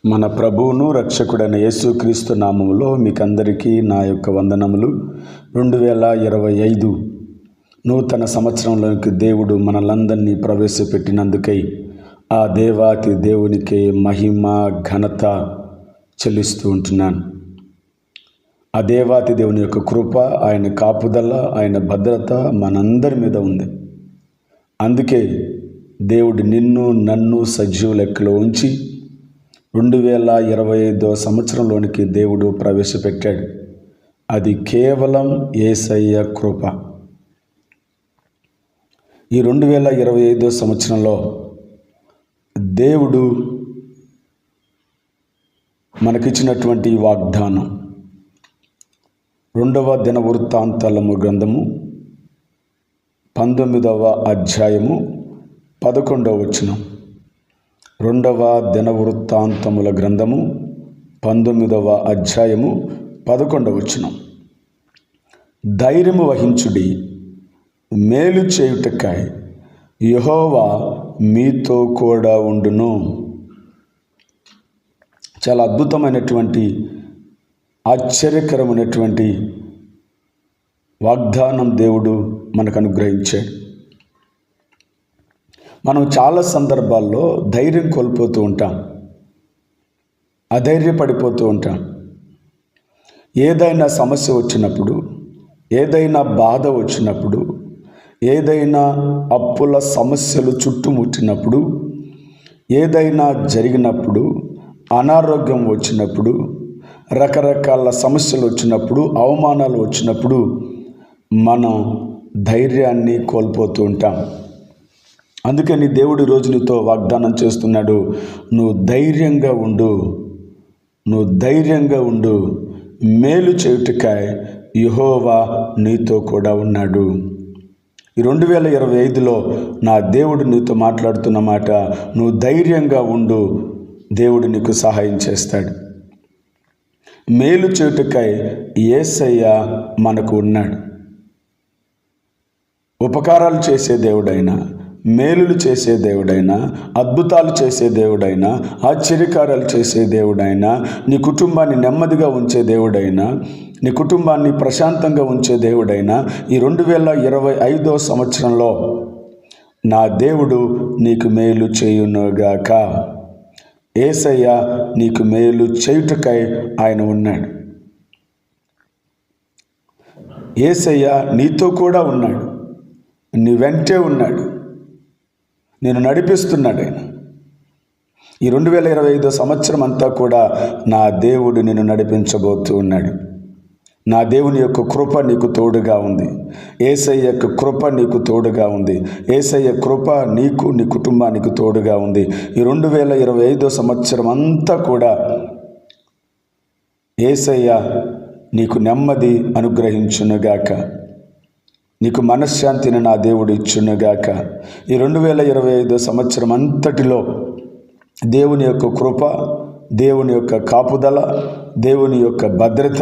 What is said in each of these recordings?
మన ప్రభువును రక్షకుడైన యేసుక్రీస్తు నామములో మీకందరికీ నా యొక్క వందనములు. 2025 నూతన సంవత్సరంలోకి దేవుడు మనలందరినీ ప్రవేశపెట్టినందుకై ఆ దేవాతి దేవునికే మహిమ ఘనత చెల్లిస్తూ ఉంటున్నాను. ఆ దేవాతి దేవుని యొక్క కృప, ఆయన కాపుదల, ఆయన భద్రత మనందరి మీద ఉంది. అందుకే దేవుడు నిన్ను నన్ను సజీవ లెక్కలో ఉంచి 2025 సంవత్సరంలోనికి దేవుడు ప్రవేశపెట్టాడు. అది కేవలం యేసయ్య కృప. ఈ 2025 సంవత్సరంలో దేవుడు మనకిచ్చినటువంటి వాగ్దానం 2వ దినవృత్తాంతాలము గ్రంథము 19వ అధ్యాయము 11వ వచనం. 2వ దినవృత్తాంతముల గ్రంథము 19వ అధ్యాయము 11వ వచనం. ధైర్యము వహించుడి, మేలు చేయుటకై యెహోవా మీతో కూడా ఉండును. చాలా అద్భుతమైనటువంటి ఆశ్చర్యకరమైనటువంటి వాగ్దానం దేవుడు మనకు అనుగ్రహించాడు. మనం చాలా సందర్భాల్లో ధైర్యం కోల్పోతూ ఉంటాం, అధైర్యపడిపోతూ ఉంటాం. ఏదైనా సమస్య వచ్చినప్పుడు, ఏదైనా బాధ వచ్చినప్పుడు, ఏదైనా అప్పుల సమస్యలు చుట్టుముట్టినప్పుడు, ఏదైనా జరిగినప్పుడు, అనారోగ్యం వచ్చినప్పుడు, రకరకాల సమస్యలు వచ్చినప్పుడు, అవమానాలు వచ్చినప్పుడు మనం ధైర్యాన్ని కోల్పోతూ ఉంటాం. అందుకని దేవుడు ఈరోజు నీతో వాగ్దానం చేస్తున్నాడు, నువ్వు ధైర్యంగా ఉండు, నువ్వు ధైర్యంగా ఉండు, మేలు చేయుటకై యెహోవా నీతో కూడా ఉన్నాడు. ఈ 2025లో నా దేవుడు నీతో మాట్లాడుతున్న మాట, నువ్వు ధైర్యంగా ఉండు, దేవుడు నీకు సహాయం చేస్తాడు. మేలు చేయుటకై యేసయ్య మనకు ఉన్నాడు. ఉపకారాలు చేసే దేవుడైనా, మేలులు చేసే దేవుడైనా, అద్భుతాలు చేసే దేవుడైనా, ఆశ్చర్యకారాలు చేసే దేవుడైనా, నీ కుటుంబాన్ని నెమ్మదిగా ఉంచే దేవుడైనా, నీ కుటుంబాన్ని ప్రశాంతంగా ఉంచే దేవుడైనా ఈ 2025 సంవత్సరంలో నా దేవుడు నీకు మేలు చేయునుగాక. యేసయ్య నీకు మేలు చేయుటకై ఆయన ఉన్నాడు. యేసయ్య నీతో కూడా ఉన్నాడు, నీ వెంటే ఉన్నాడు, నేను నడిపిస్తున్నాడు. ఆయన ఈ 2025 సంవత్సరం అంతా కూడా నా దేవుడు నిన్ను నడిపించబోతూ ఉన్నాడు. నా దేవుని యొక్క కృప నీకు తోడుగా ఉంది. యేసయ్య యొక్క కృప నీకు తోడుగా ఉంది. యేసయ్య కృప నీకు, నీ కుటుంబానికి తోడుగా ఉంది. ఈ 2025 సంవత్సరం అంతా కూడా యేసయ్య నీకు నెమ్మది అనుగ్రహించునుగాక, నీకు మనశ్శాంతిని నా దేవుడు ఇచ్చునుగాక. ఈ 2025 సంవత్సరం అంతటిలో దేవుని యొక్క కృప, దేవుని యొక్క కాపుదల, దేవుని యొక్క భద్రత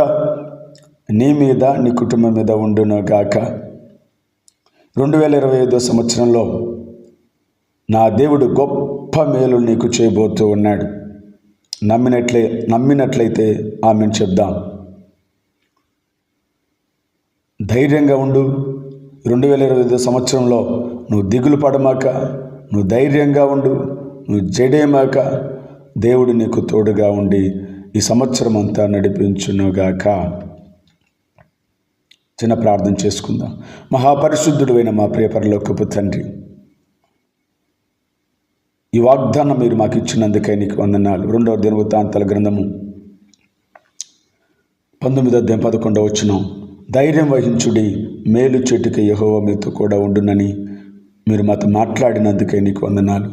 నీ మీద, నీ కుటుంబం మీద ఉండునుగాక. 2025 సంవత్సరంలో నా దేవుడు గొప్ప మేలు నీకు చేయబోతూ ఉన్నాడు. నమ్మినట్లయితే ఆమెను చెప్దాం. ధైర్యంగా ఉండు. 2025 సంవత్సరంలో నువ్వు దిగులు పడమాక, నువ్వు ధైర్యంగా ఉండు, నువ్వు జడేమాక. దేవుడు నీకు తోడుగా ఉండి ఈ సంవత్సరం అంతా నడిపించునుగాక. చిన్న ప్రార్థన చేసుకుందాం. మహాపరిశుద్ధుడైన మా ప్రియ పరలోకపు తండ్రి, ఈ వాగ్దానం మీరు మాకు ఇచ్చినందుకై నీకు వందనాలు. 2వ దినవృత్తాంతాల గ్రంథము 19వ అధ్యాయం 11వ వచనం. ధైర్యం వహించుడి, మేలు చేయుటకై యెహోవా మీతో కూడా ఉండునని మీరు మాతో మాట్లాడినందుకై నీకు వందనాలు.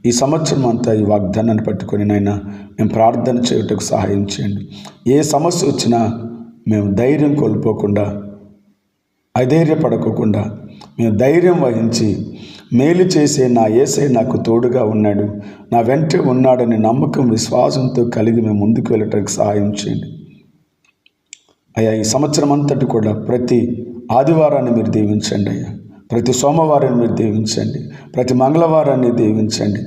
ఈ సంవత్సరం అంతా ఈ వాగ్దానాన్ని పట్టుకొని నాయనా మేము ప్రార్థన చేయుటకు సహాయం చేయండి. ఏ సమస్య వచ్చినా మేము ధైర్యం కోల్పోకుండా, అధైర్యపడకోకుండా మేము ధైర్యం వహించి మేలు చేసే నా యేసయ్య నాకు తోడుగా ఉన్నాడు, నా వెంటే ఉన్నాడని నమ్మకం, విశ్వాసంతో కలిగి మేము ముందుకు వెళ్ళటానికి సహాయం చేయండి. అయ్యా, ఈ సంవత్సరం అంతటి కూడా ప్రతి ఆదివారాన్ని మీరు దీవించండి అయ్యా, ప్రతి సోమవారాన్ని మీరు దీవించండి, ప్రతి మంగళవారాన్ని దీవించండి.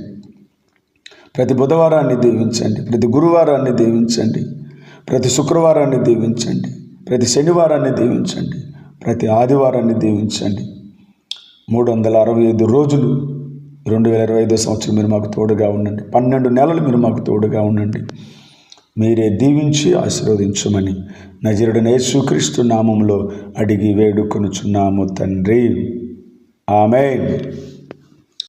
ప్రతి బుధవారాన్ని దీవించండి, ప్రతి గురువారాన్ని దీవించండి, ప్రతి శుక్రవారాన్ని దీవించండి, ప్రతి శనివారాన్ని దీవించండి, ప్రతి ఆదివారాన్ని దీవించండి. 365 రోజులు 2025 సంవత్సరం మీరు మాకు తోడుగా ఉండండి. 12 నెలలు మీరు మాకు తోడుగా ఉండండి. మీరే దీవించి ఆశీర్వదించమని నజరుడైన యేసుక్రీస్తు నామములో అడిగి వేడుకొనుచున్నాము తండ్రి. ఆమేన్.